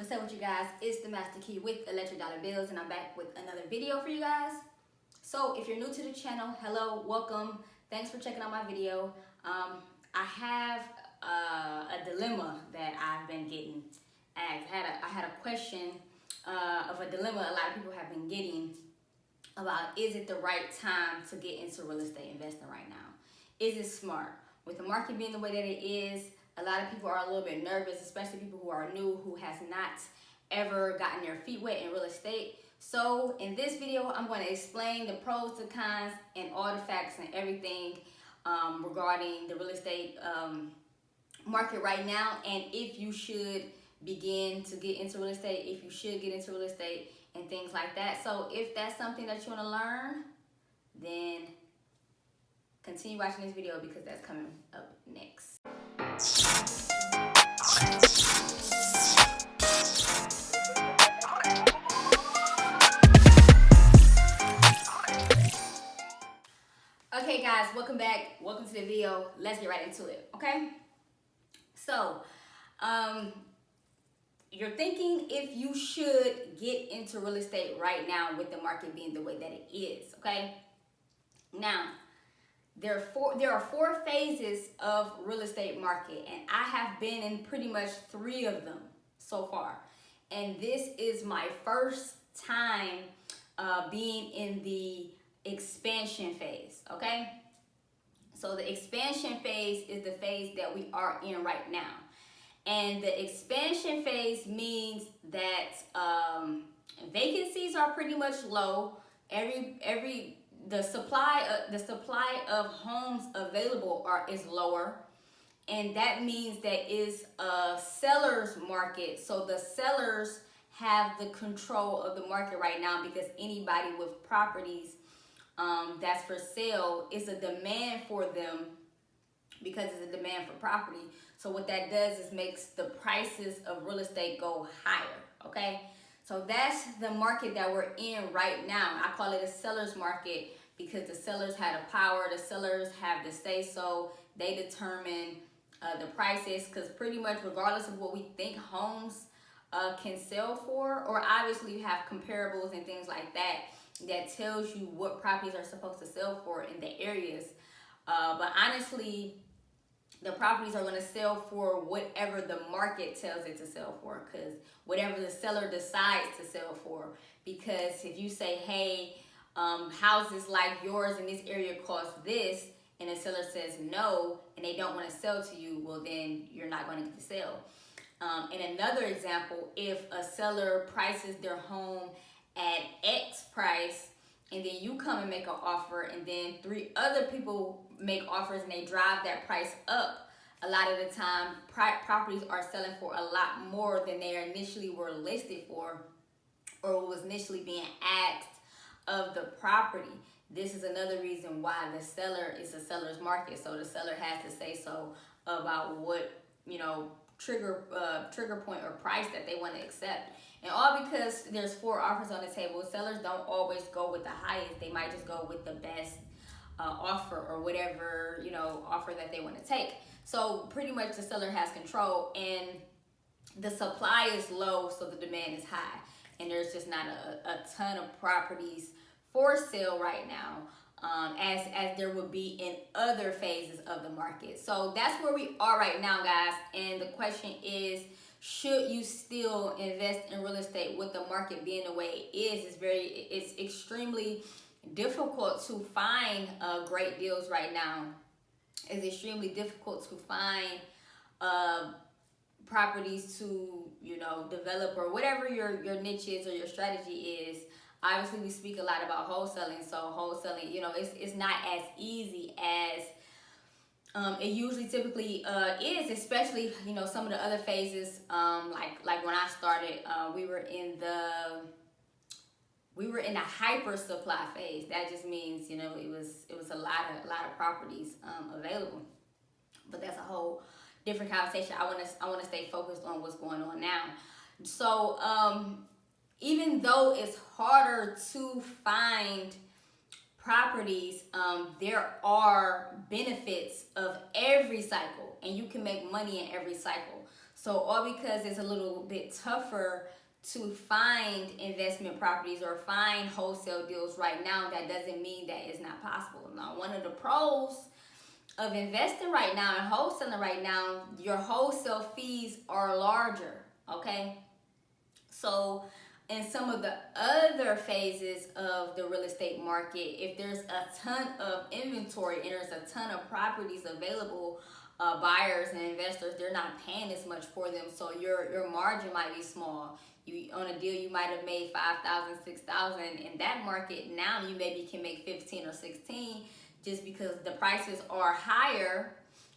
What's up with you guys? It's the Master Key with Electric Dollar Bills, and I'm back with another video for you guys. So if you're new to the channel, hello, welcome. Thanks for checking out my video. I have a dilemma that I've been getting asked. I had a question of a dilemma a lot of people have been getting about, is it the right time to get into real estate investing right now? Is it smart? With the market being the way that it is, a lot of people are a little bit nervous, especially people who are new, who has not ever gotten their feet wet in real estate. So in this video, I'm going to explain the pros, the cons, and all the facts and everything regarding the real estate market right now, and if you should begin to get into real estate, if you should get into real estate, and things like that. So if that's something that you want to learn, then continue watching this video because that's coming up next. Okay guys, welcome back. Welcome to the video. Let's get right into it, okay? So, you're thinking if you should get into real estate right now with the market being the way that it is, okay? Now, there are four phases of real estate market, and I have been in pretty much 3 of them so far. And this is my first time being in the expansion phase, okay? So the expansion phase is the phase that we are in right now. And the expansion phase means that vacancies are pretty much low. The supply of homes available is lower, and that means that is a seller's market. So the sellers have the control of the market right now, because anybody with properties that's for sale, is a demand for them, because it's a demand for property. So what that does is makes the prices of real estate go higher, okay? So that's the market that we're in right now. I call it a seller's market because the sellers have the power, the sellers have the say so. They determine the prices, because pretty much regardless of what we think homes can sell for, or obviously you have comparables and things like that that tells you what properties are supposed to sell for in the areas. But honestly, the properties are going to sell for whatever the market tells it to sell for, because whatever the seller decides to sell for. Because if you say, hey, houses like yours in this area cost this, and the seller says no, and they don't want to sell to you, well then you're not going to get the sale. And another example, if a seller prices their home at X price, and then you come and make an offer, and then 3 other people make offers and they drive that price up, a lot of the time properties are selling for a lot more than they initially were listed for, or was initially being asked of the property. This is another reason why the seller is a seller's market. So the seller has to say so about what, trigger point or price that they want to accept. And all because there's 4 offers on the table. Sellers don't always go with the highest. They might just go with the best offer, or whatever, offer that they want to take. So pretty much the seller has control, and the supply is low, so the demand is high. And there's just not a ton of properties for sale right now, as there would be in other phases of the market. So that's where we are right now, guys. And the question is, should you still invest in real estate with the market being the way it is? It's extremely difficult to find great deals right now. It's extremely difficult to find properties to, develop, or whatever your niche is or your strategy is. Obviously, we speak a lot about wholesaling. So wholesaling, it's not as easy as it usually typically is, especially, some of the other phases, like when I started, we were in the hyper supply phase. That just means, it was a lot of properties available. But that's a whole different conversation. I want to stay focused on what's going on now. So even though it's harder to find properties, there are benefits of every cycle, and you can make money in every cycle. So all because it's a little bit tougher to find investment properties or find wholesale deals right now, that doesn't mean that it's not possible. Now, one of the pros of investing right now and wholesaling right now, your wholesale fees are larger, okay? So in some of the other phases of the real estate market, if there's a ton of inventory and there's a ton of properties available, buyers and investors, they're not paying as much for them, so your margin might be small. You on a deal you might have made 5,000, 6,000 in that market. Now you maybe can make 15 or 16 just because the prices are higher.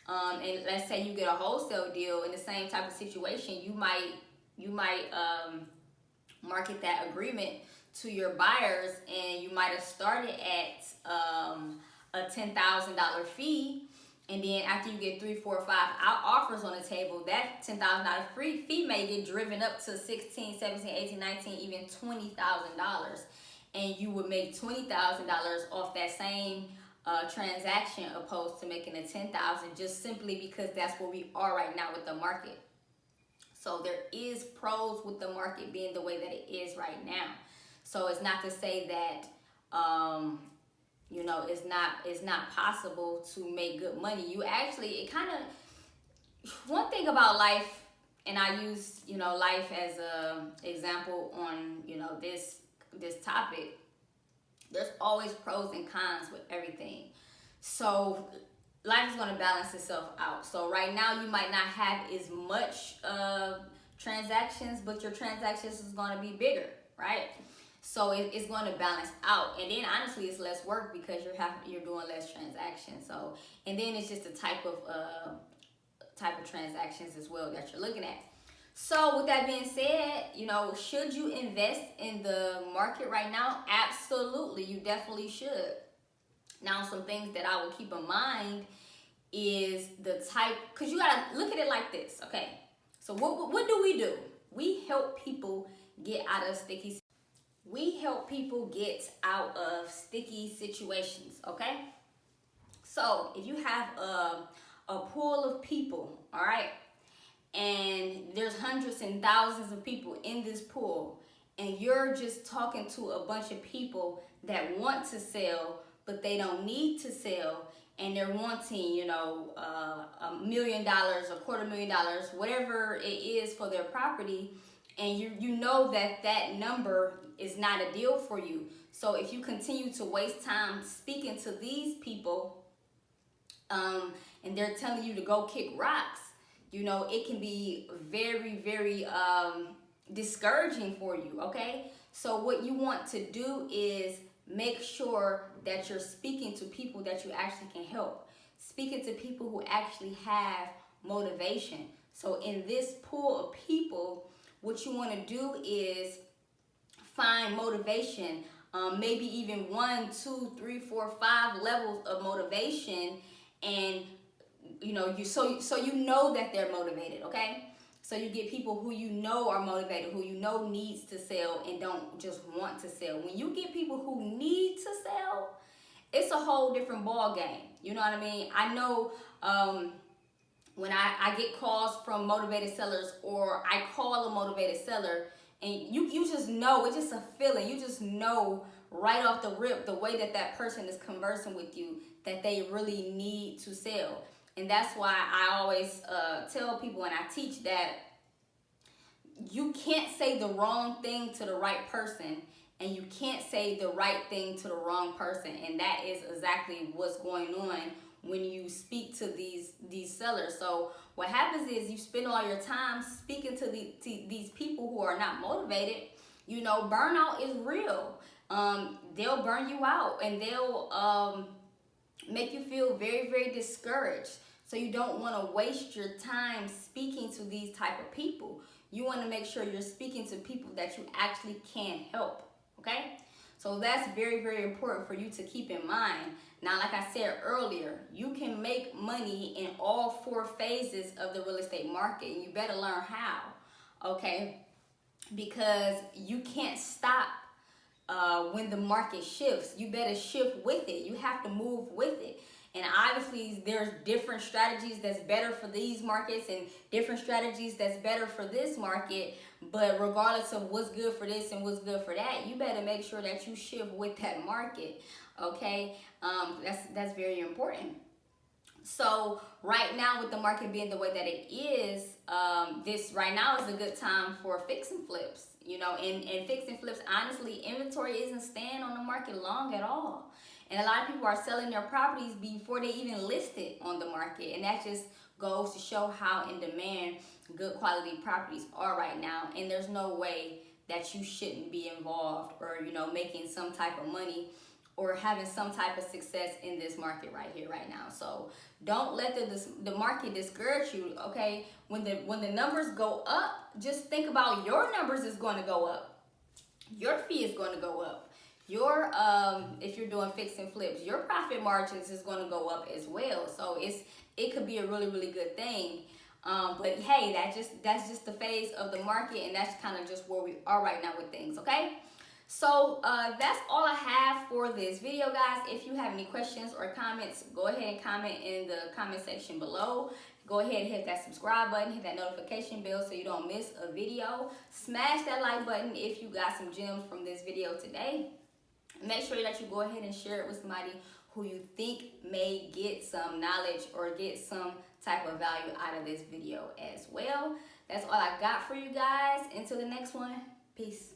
And let's say you get a wholesale deal in the same type of situation, you might market that agreement to your buyers, and you might have started at a $10,000 fee, and then after you get 3, 4, 5 offers on the table, that $10,000 fee may get driven up to 16, 17, 18, 19, even $20,000, and you would make $20,000 off that same transaction opposed to making a $10,000, just simply because that's where we are right now with the market. So there is pros with the market being the way that it is right now. So it's not to say that it's not possible to make good money. You actually, one thing about life, and I use life as a example on this topic. There's always pros and cons with everything. So life is going to balance itself out. So right now you might not have as much transactions, but your transactions is going to be bigger, right? So it's going to balance out, and then honestly it's less work because you're doing less transactions. So, and then it's just a type of transactions as well that you're looking at. So with that being said, should you invest in the market right now? Absolutely, you definitely should. Now, some things that I would keep in mind is the type, because you gotta look at it like this, okay? So what do? We help people get out of sticky. Situations, okay? So if you have a pool of people, all right, and there's hundreds and thousands of people in this pool, and you're just talking to a bunch of people that want to sell, but they don't need to sell, and they're wanting, $1 million, $250,000, whatever it is for their property, and you know that number is not a deal for you. So if you continue to waste time speaking to these people, and they're telling you to go kick rocks, it can be very, very discouraging for you, okay? So what you want to do is make sure that you're speaking to people that you actually can help. Speaking to people who actually have motivation. So in this pool of people, what you want to do is find motivation, maybe even 1, 2, 3, 4, 5 levels of motivation, and you know that they're motivated, okay? So you get people who are motivated, who needs to sell and don't just want to sell. When you get people who need to sell, it's a whole different ball game. You know what I mean? I know when I get calls from motivated sellers, or I call a motivated seller, and you just know, it's just a feeling. You just know right off the rip, the way that person is conversing with you, that they really need to sell. And that's why I always tell people, and I teach, that you can't say the wrong thing to the right person, and you can't say the right thing to the wrong person. And that is exactly what's going on when you speak to these sellers. So what happens is you spend all your time speaking to these people who are not motivated. Burnout is real. They'll burn you out, and they'll make you feel very, very discouraged. So you don't want to waste your time speaking to these type of people. You want to make sure you're speaking to people that you actually can help, okay? So that's very, very important for you to keep in mind. Now, like I said earlier, you can make money in all 4 phases of the real estate market, and you better learn how, okay? Because you can't stop when the market shifts. You better shift with it. You have to move with it. And obviously there's different strategies that's better for these markets and different strategies that's better for this market. But regardless of what's good for this and what's good for that, you better make sure that you shift with that market. Okay, that's very important. So right now, with the market being the way that it is, this right now is a good time for fix and flips. You know, and fix and flips, honestly, inventory isn't staying on the market long at all. And a lot of people are selling their properties before they even list it on the market. And that just goes to show how in demand good quality properties are right now. And there's no way that you shouldn't be involved or, you know, making some type of money or having some type of success in this market right here, right now. So don't let the market discourage you, okay? When the numbers go up, just think about your numbers is going to go up. Your fee is going to go up. Your if you're doing fix and flips, your profit margins is going to go up as well. So it could be a really, really good thing. But hey, that's just the phase of the market, and that's kind of just where we are right now with things, okay? So that's all I have for this video, guys. If you have any questions or comments, go ahead and comment in the comment section below. Go ahead and hit that subscribe button, hit that notification bell so you don't miss a video. Smash that like button if you got some gems from this video today. Make sure that you go ahead and share it with somebody who you think may get some knowledge or get some type of value out of this video as well. That's all I got for you guys. Until the next one, peace.